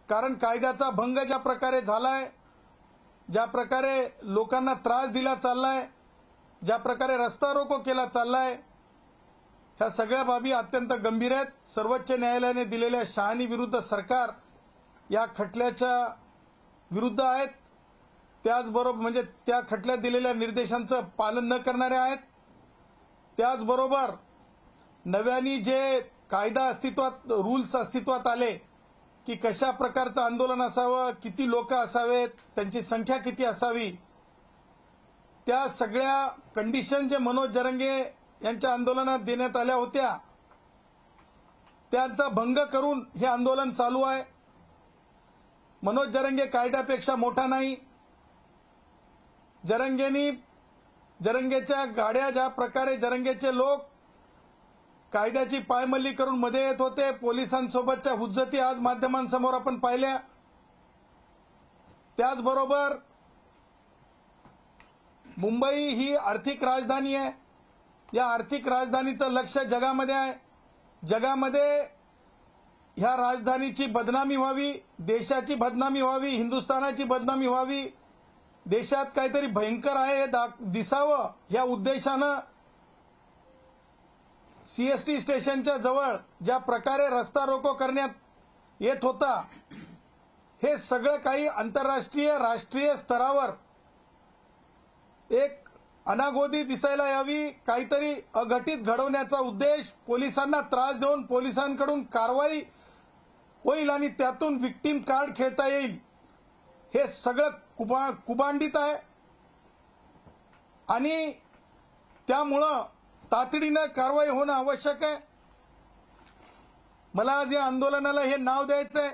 कारण कायद्याचा भंग ज्या प्रकारे झालाय, ज्या प्रकारे लोकांना त्रास दिला चाललाय, ज्या प्रकारे रस्ता रोको केला चाललाय, ह्या सगळ्या बाबी अत्यंत गंभीर आहेत. सर्वोच्च न्यायालयाने दिलेल्या शहानी विरुद्ध सरकार या खटल्याच्या विरुद्ध आहेत. त्याचबरोबर म्हणजे त्या खटल्यात दिलेल्या निर्देशांचं पालन न करणारे आहेत. त्याचबरोबर नव्याने जे कायदा अस्तित्वात, रूल्स अस्तित्वात आले की कशा प्रकारचं आंदोलन असावं, किती लोक असावेत, त्यांची संख्या किती असावी, त्या सगळ्या कंडिशन जे मनोज जरंगे यांच्या आंदोलनात देण्यात आल्या होत्या त्यांचा भंग करून हे आंदोलन चालू आहे. मनोज जरंगे कायद्यापेक्षा मोठा नाही. जरंगेच्या गाड्या ज्या प्रकारे जरंगेचे लोक कायद्याची पायमल्ली करून मध्ये येत होते, पोलिसांसोबतच्या हुज्जती आज माध्यमांसमोर आपण पाहिल्या. त्याचबरोबर मुंबई ही आर्थिक राजधानी आहे. या आर्थिक राजधानीचं लक्ष जगामध्ये आहे. जगामध्ये ह्या राजधानीची बदनामी व्हावी, देशाची बदनामी व्हावी, हिंदुस्थानाची बदनामी व्हावी, देशात काहीतरी भयंकर आहे हे दिसावं या उद्देशानं सीएसटी स्टेशनच्या जवळ ज्या प्रकारे रस्ता रोको करण्यात येत होता, हे सगळं काही आंतरराष्ट्रीय राष्ट्रीय स्तरावर एक अनागोदी दिसायला यावी, काहीतरी अघटित घडवण्याचा उद्देश, पोलिसांना त्रास देऊन पोलिसांकडून कारवाई होईल आणि त्यातून विक्टीम कार्ड खेळता येईल, हे सगळं कुभांडित आहे. आणि त्यामुळं तातडीनं कारवाई होणं आवश्यक आहे. मला आज या आंदोलनाला हे नाव द्यायचंय,